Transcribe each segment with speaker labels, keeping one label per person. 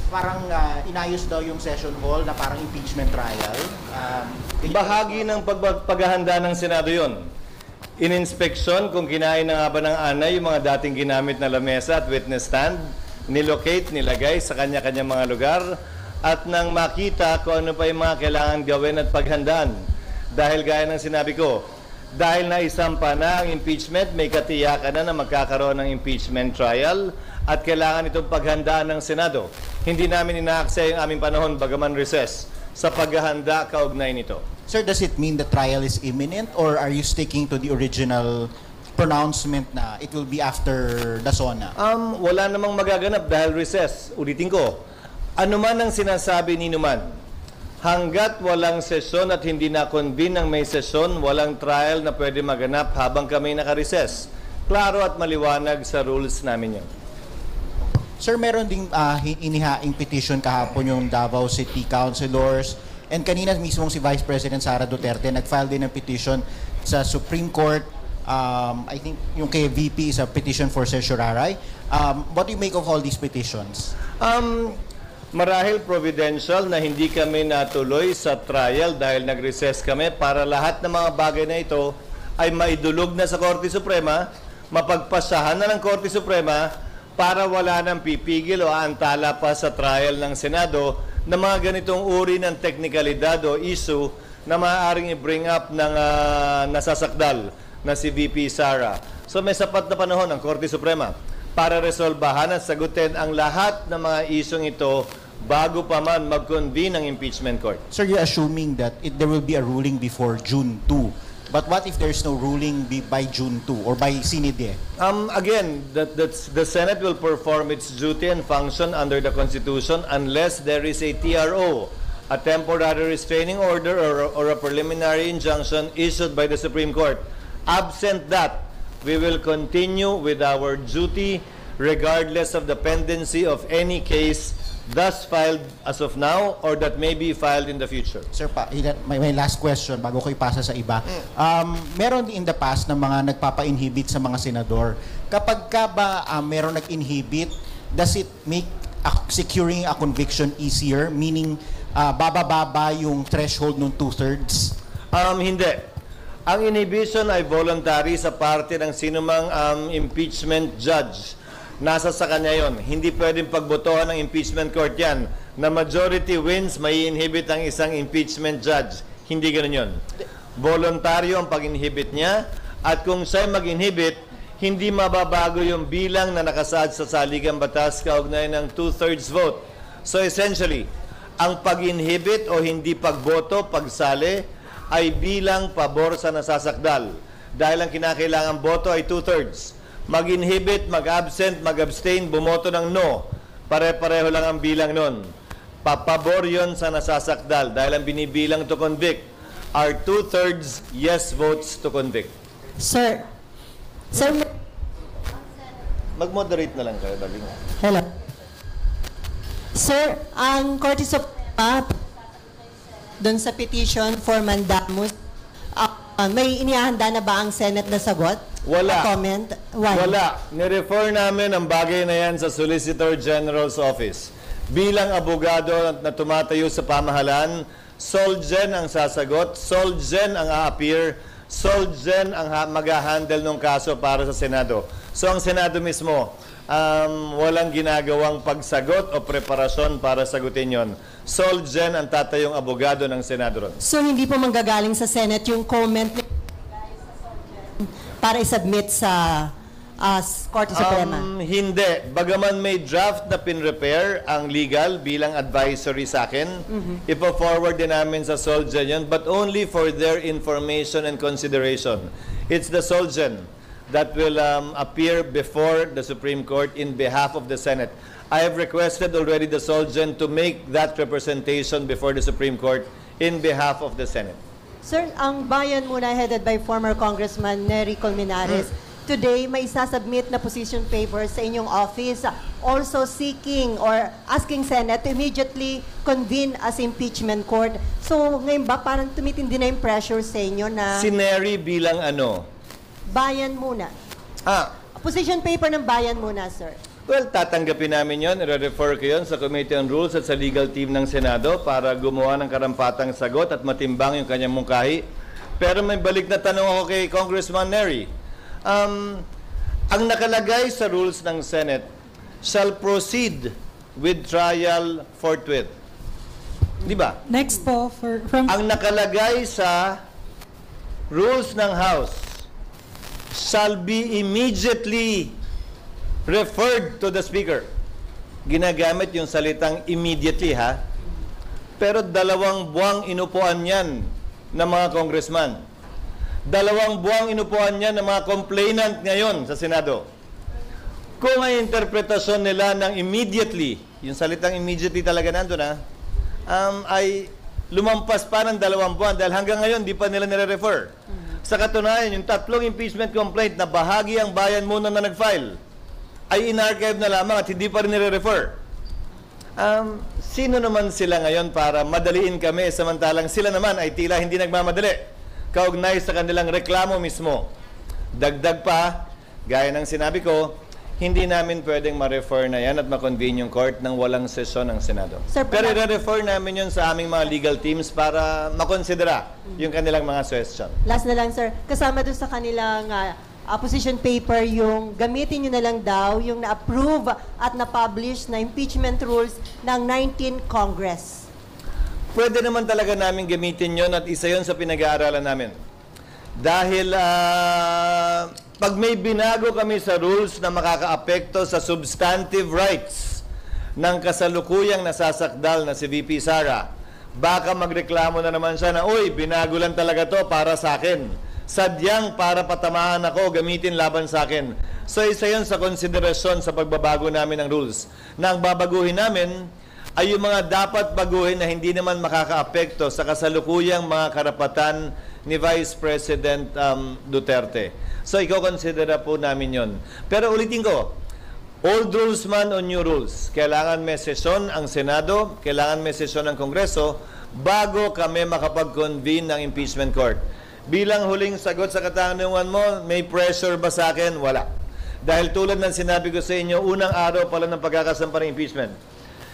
Speaker 1: parang inayos daw yung session hall na parang impeachment trial.
Speaker 2: Bahagi ng paghahanda ng Senado yon. In-inspection kung kinain na nga ba ng anay yung mga dating ginamit na lamesa at witness stand, nilocate, nilagay sa kanya-kanya mga lugar, at nang makita kung ano pa yung mga kailangan gawin at paghandaan. Dahil gaya ng sinabi ko, dahil naisampa na ang impeachment, may katiyakan na magkakaroon ng impeachment trial at kailangan itong paghandaan ng Senado. Hindi namin inaaksaya yung aming panahon bagaman recess sa paghahanda kaugnay nito.
Speaker 1: Sir, does it mean the trial is imminent or are you sticking to the original pronouncement na it will be after the SONA?
Speaker 2: Wala namang magaganap dahil recess. Ulitin ko, ano man ang sinasabi ni Numan, hanggat walang sesyon at hindi na-convene ng may sesyon, walang trial na pwede maganap habang kami naka-recess. Klaro at maliwanag sa rules namin yun.
Speaker 1: Sir, meron ding inihaing petition kahapon yung Davao City Councilors and kanina mismong si Vice President Sara Duterte nag-file din ng petition sa Supreme Court. I think yung kay VP is a petition for certiorari. What do you make of all these petitions?
Speaker 2: Marahil providential na hindi kami natuloy sa trial dahil nag-recess kami para lahat ng mga bagay na ito ay maidulog na sa Korte Suprema, mapagpasahan na ng Korte Suprema para wala nang pipigil o aantala pa sa trial ng Senado na mga ganitong uri ng teknikalidad o issue na maaaring i-bring up ng nasasakdal na si VP Sara. So may sapat na panahon ang Korte Suprema para resolbahan at sagutin ang lahat ng mga isyong ito bago pa man mag-convene ang impeachment court.
Speaker 1: Sir, you're assuming that there will be a ruling before June 2. But what if there's no ruling by June 2 or by Sinide?
Speaker 2: Again, the Senate will perform its duty and function under the Constitution unless there is a TRO, a temporary restraining order or a preliminary injunction issued by the Supreme Court. Absent that, we will continue with our duty regardless of the pendency of any case thus filed as of now or that may be filed in the future.
Speaker 1: Sir, may last question bago ko ipasa sa iba. Meron in the past na mga nagpapa-inhibit sa mga senador. Kapag ka ba meron nag-inhibit, does it make securing a conviction easier? Meaning, bababa yung threshold ng 2/3?
Speaker 2: Hindi. Ang inhibition ay voluntary sa parte ng sinumang impeachment judge. Nasa sa kanya yon. Hindi pwedeng pagbotohan ng impeachment court yan. Na majority wins, may inhibit ang isang impeachment judge. Hindi ganun yun. Voluntaryo ang pag-inhibit niya at kung siya'y mag-inhibit, hindi mababago yung bilang na nakasaad sa saligang batas kaugnay ng 2/3 vote. So essentially, ang pag-inhibit o hindi pagboto, pagsali, ay bilang pabor sa nasasakdal. Dahil ang kinakailangang boto ay 2/3. Mag-inhibit, mag-absent, mag-abstain, bumoto ng no. Pare-pareho lang ang bilang nun. Papabor yon sa nasasakdal dahil ang binibilang to convict are 2/3 yes votes to convict.
Speaker 3: Sir,
Speaker 2: Mag-moderate na lang kayo, daling.
Speaker 3: hello. Sir, ang Korte Suprema doon sa petition for mandamus, may inihanda na ba ang Senate na sagot?
Speaker 2: Wala.
Speaker 3: A comment? Why?
Speaker 2: Wala. Nirefer namin ang bagay na yan sa Solicitor General's Office. Bilang abogado na tumatayo sa pamahalaan, Solgen ang sasagot, Solgen ang a-appear, Solgen ang mag-handle ng kaso para sa Senado. So ang Senado mismo, walang ginagawang pagsagot o preparasyon para sagutin yon. Solgen ang tatayong abogado ng Senado ron.
Speaker 3: So hindi po manggagaling sa Senate yung comment para i-submit sa Korte Suprema?
Speaker 2: Hindi. Bagaman may draft na pin-repair ang legal bilang advisory sa akin, ipo-forward din namin sa Solgen yun, but only for their information and consideration. It's the Solgen that will appear before the Supreme Court in behalf of the Senate. I have requested already the Solgen to make that representation before the Supreme Court in behalf of the Senate.
Speaker 3: Sir, ang bayan muna headed by former Congressman Nery Colmenares, today may sasubmit na position paper sa inyong office also seeking or asking Senate to immediately convene as impeachment court. So ngayon ba parang tumitindi na yung pressure sa inyo na
Speaker 2: Si Nery bilang ano?
Speaker 3: bayan muna?
Speaker 2: Ah,
Speaker 3: Position paper ng bayan muna, sir.
Speaker 2: Well, tatanggapin namin yon, i-refer ko yun sa Committee on Rules at sa legal team ng Senado para gumawa ng karampatang sagot at matimbang yung kanyang mungkahi. Pero may balik na tanong ako kay Congressman Nery. Ang nakalagay sa rules ng Senate shall proceed with trial forthwith. Di ba?
Speaker 4: Next po, from
Speaker 2: Ang nakalagay sa rules ng House shall be immediately referred to the Speaker. Ginagamit yung salitang immediately, ha? Pero 2 buwang inupuan yan ng mga congressman. 2 buwang inupuan yan ng mga complainant ngayon sa Senado. Kung ang interpretasyon nila ng immediately, yung salitang immediately talaga nandun, ha? Ay lumampas pa ng 2 buwan dahil hanggang ngayon di pa nila nire-refer. Sa katunayan, yung 3 impeachment complaint na bahagi ang bayan muna na nag-file ay in-archive na lamang at hindi pa rin nire-refer. Sino naman sila ngayon para madaliin kami samantalang sila naman ay tila hindi nagmamadali kaugnay sa kanilang reklamo mismo. Dagdag pa, gaya ng sinabi ko, hindi namin pwedeng ma-refer na yan at ma-convene yung court nang walang sesyon ng Senado.
Speaker 3: Sir,
Speaker 2: Pero i-refer namin yun sa aming mga legal teams para makonsidera yung kanilang mga suggestion.
Speaker 3: Last na lang, sir. Kasama doon sa kanilang opposition paper, yung gamitin nyo na lang daw yung na-approve at na-publish na impeachment rules ng 19 Congress.
Speaker 2: Pwede naman talaga namin gamitin yon at isa yon sa pinag-aaralan namin. Dahil pag may binago kami sa rules na makakaapekto sa substantive rights ng kasalukuyang nasasakdal na si VP Sara, baka magreklamo na naman siya na, uy, binago lang talaga to para sa akin. Sadyang para patamaan ako, gamitin laban sa akin. So isa yun sa konsiderasyon sa pagbabago namin ng rules. Na ang babaguhin namin ay yung mga dapat baguhin na hindi naman makakaapekto sa kasalukuyang mga karapatan ni Vice President Duterte. So iko-considera po namin yon. Pero ulitin ko, old rules man o new rules, kailangan may sesyon ang Senado, kailangan may sesyon ang Kongreso bago kami makapag-convene ng impeachment court. Bilang huling sagot sa katanungan mo, may pressure ba sa akin? Wala. Dahil tulad ng sinabi ko sa inyo, unang araw pala ng pagkakasampa ng impeachment.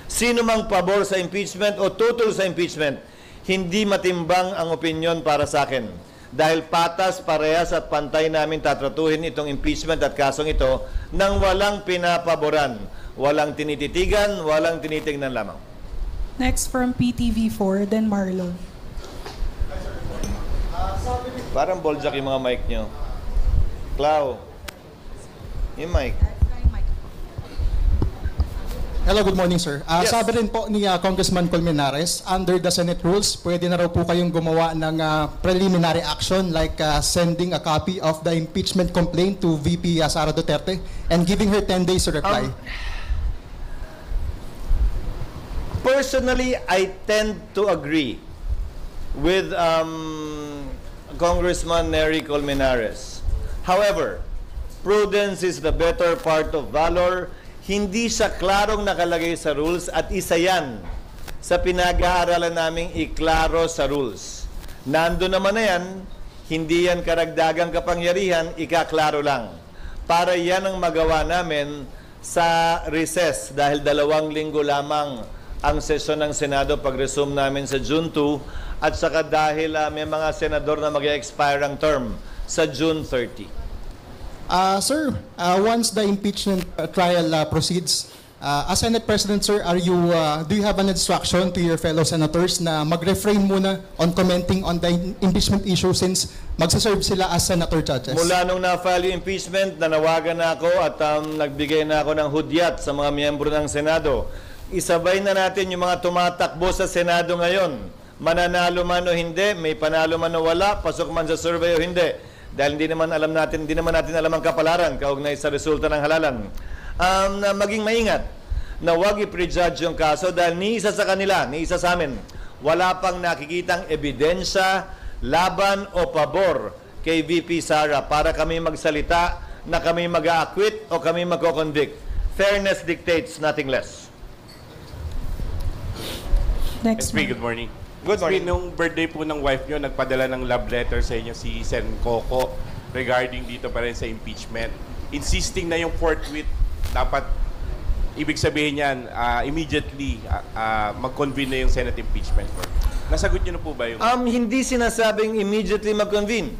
Speaker 2: Sino mang pabor sa impeachment o tutol sa impeachment, hindi matimbang ang opinyon para sa akin. Dahil patas, parehas at pantay namin tatratuhin itong impeachment at kasong ito nang walang pinapaboran, walang tinititigan, walang tinitingnan lamang.
Speaker 4: next from PTV4, then Marlon.
Speaker 2: Parang boljak yung mga mic nyo. Clau, yung mic.
Speaker 5: Hello, good morning, sir.
Speaker 2: Yes.
Speaker 5: Sabi rin po ni Congressman Colmenares, under the Senate rules, pwede na raw po kayong gumawa ng preliminary action like sending a copy of the impeachment complaint to VP Sara Duterte and giving her 10 days to reply.
Speaker 2: Personally, I tend to agree with Congressman Nery Colmenares. However, prudence is the better part of valor. Hindi siya klarong nakalagay sa rules at isa yan sa pinag-aaralan naming iklaro sa rules. Nando naman na yan, hindi yan karagdagang kapangyarihan, ikaklaro lang. Para yan ang magawa namin sa recess dahil 2 linggo lamang ang sesyon ng Senado pag-resume namin sa June 2 at saka dahil may mga senador na mag-expire ang term sa June 30.
Speaker 5: Sir, once the impeachment trial proceeds, as Senate President, sir, do you have an instruction to your fellow senators na mag-refrain muna on commenting on the impeachment issue since magsaserve sila as senator judges?
Speaker 2: Mula nung na-file yung impeachment, nanawagan na ako at nagbigay na ako ng hudyat sa mga miyembro ng Senado. Isabay na natin yung mga tumatakbo sa Senado ngayon. Mananalo man o hindi, may panalo man o wala, pasok man sa survey o hindi. Dahil hindi naman natin alam ang kapalaran kaugnay sa resulta ng halalan. Na maging maingat na huwag i-prejudge yung kaso dahil ni isa sa kanila, ni isa sa amin, wala pang nakikitang ebidensya, laban o pabor kay VP Sara para kami magsalita na kami mag-a-acquit o kami magko-convict. Fairness dictates nothing less.
Speaker 4: Next,
Speaker 6: SP, good morning.
Speaker 2: Good morning.
Speaker 6: SP, nung birthday po ng wife nyo, nagpadala ng love letter sa inyo si Sen Coco regarding dito pa rin sa impeachment. Insisting na yung forthwith dapat ibig sabihin yan, immediately mag-convene na yung Senate impeachment court. Nasagot niyo na po ba yung...
Speaker 2: Hindi sinasabing immediately mag-convene.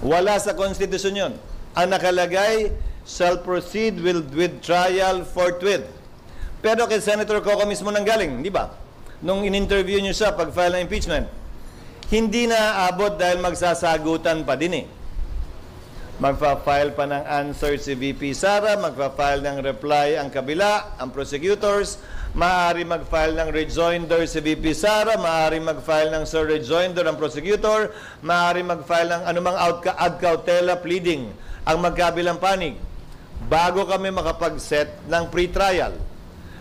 Speaker 2: Wala sa konstitusyon yun. Ang nakalagay, shall proceed with trial forthwith. Pero kay Senator Coco mismo nanggaling, di ba? Nung in-interview niyo siya pag-file ng impeachment, hindi na aabot dahil magsasagutan pa din eh. Magpa-file pa ng answer si VP Sara, magpa-file ng reply ang kabila, ang prosecutors, maaari mag-file ng rejoinder si VP Sara, maaari mag-file ng sir rejoinder ang prosecutor, maaari mag-file ng anumang ad cautela pleading ang magkabilang panig bago kami makapag-set ng pre-trial.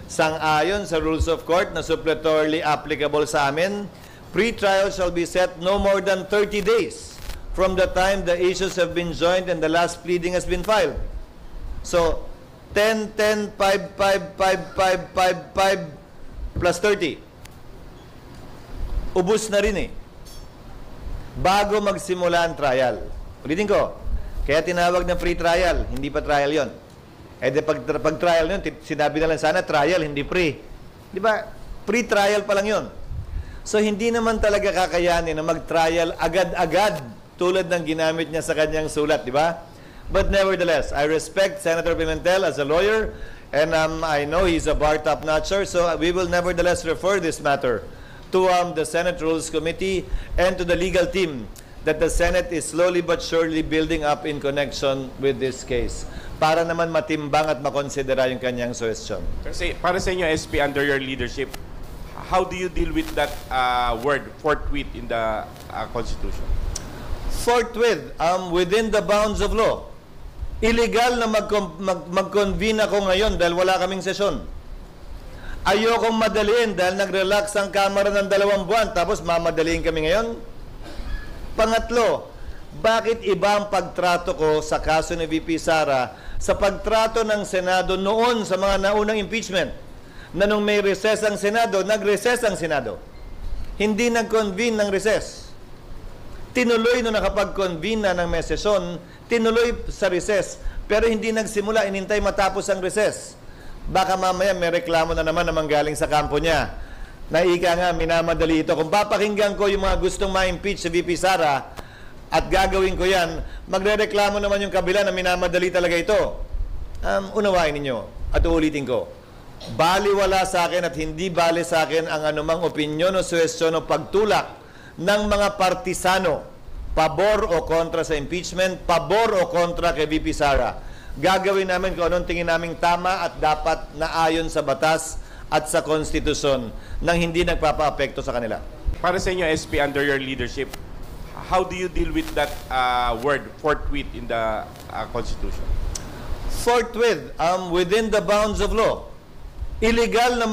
Speaker 2: Sang-ayon sa rules of court na suppletorily applicable sa amin, pre-trial shall be set no more than 30 days from the time the issues have been joined and the last pleading has been filed. So, 10, 10, 5, 5, 5, 5, 5, 5, plus 30. Ubus na rin eh. Bago magsimula ang trial. Ulitin ko, kaya tinawag na free trial, hindi pa trial yon. Eh de pag trial yun, sinabi na lang sana trial, hindi pre. Di ba? Pre-trial pa lang yon. So, hindi naman talaga kakayanin na mag-trial agad-agad tulad ng ginamit niya sa kanyang sulat, di ba? But nevertheless, I respect Senator Pimentel as a lawyer, and I know he's a bar top-notcher, so we will nevertheless refer this matter to the Senate Rules Committee and to the legal team that the Senate is slowly but surely building up in connection with this case para naman matimbang at makonsidera yung kanyang suggestion.
Speaker 6: Kasi para sa inyo, SP, under your leadership, how do you deal with that word, forthwith, in the Constitution?
Speaker 2: Forthwith, within the bounds of law. Illegal na mag-convene ako ngayon dahil wala kaming sesyon. Ayokong madaliin dahil nag-relax ang Kamara ng 2 buwan tapos mamadaliin kami ngayon. Pangatlo, bakit iba ang pagtrato ko sa kaso ni VP Sara sa pagtrato ng Senado noon sa mga naunang impeachment? Na nung may recess ang Senado, nag-recess ang Senado. Hindi nag-convene ng recess. Tinuloy nung nakapag-convene na ng may sesyon, tinuloy sa recess, pero hindi nagsimula, inintay matapos ang recess. Baka mamaya may reklamo na naman galing sa kampo niya. Na ika nga, minamadali ito. Kung papakinggan ko yung mga gustong ma-impeach si VP Sara at gagawin ko yan, magre-reklamo naman yung kabila na minamadali talaga ito. Unawain ninyo at uulitin ko. Baliwala sa akin at hindi bali sa akin ang anumang opinyon o suwestyon o pagtulak ng mga partisano, pabor o kontra sa impeachment, pabor o kontra kay VP Sara. Gagawin namin kung anong tingin naming tama at dapat na ayon sa batas at sa konstitusyon nang hindi nagpapa-apekto sa kanila.
Speaker 6: Para sa inyo, SP, under your leadership, how do you deal with that word, forthwith, in the Constitution?
Speaker 2: Forthwith, within the bounds of law. Illegal na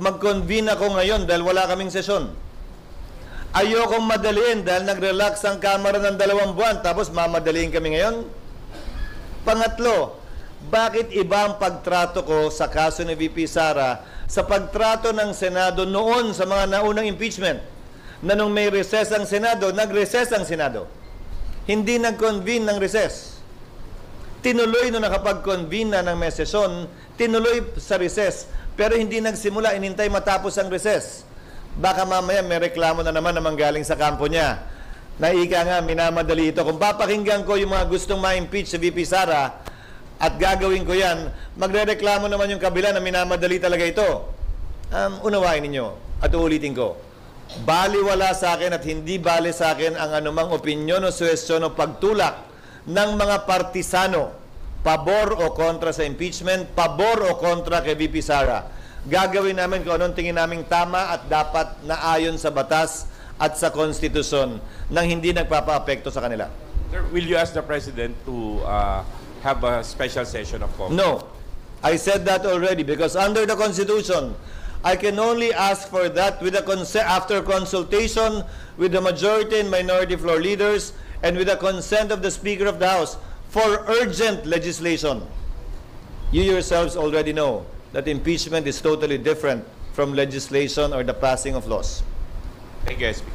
Speaker 2: mag-convene ako ngayon dahil wala kaming sesyon. Ayokong madaliin dahil nag-relax ang Kamara ng 2 buwan tapos mamadaliin kami ngayon. Pangatlo, bakit iba ang pagtrato ko sa kaso ni VP Sara sa pagtrato ng Senado noon sa mga naunang impeachment? Na nung may recess ang Senado, nag-recess ang Senado. Hindi nag-convene ng recess. Tinuloy nung nakapag-convene na ng may sesyon, tinuloy sa recess, pero hindi nagsimula, inintay matapos ang recess. Baka mamaya may reklamo na naman galing sa kampo niya. Na ika nga, minamadali ito. Kung papakinggan ko yung mga gustong ma-impeach si VP Sara at gagawin ko yan, magre-reklamo naman yung kabila na minamadali talaga ito. Unawain ninyo at uulitin ko. Baliwala sa akin at hindi bali sa akin ang anumang opinyon o suwestyon o pagtulak ng mga partisano, pabor o kontra sa impeachment, pabor o kontra kay VP Sara. Gagawin namin kung anong tingin naming tama at dapat na ayon sa batas at sa konstitusyon nang hindi nagpapa-apekto sa kanila.
Speaker 6: Sir, will you ask the President to have a special session of Congress?
Speaker 2: No. I said that already because under the Constitution, I can only ask for that with after consultation with the majority and minority floor leaders and with the consent of the Speaker of the House for urgent legislation. You yourselves already know that impeachment is totally different from legislation or the passing of laws.
Speaker 6: Thank you, SP.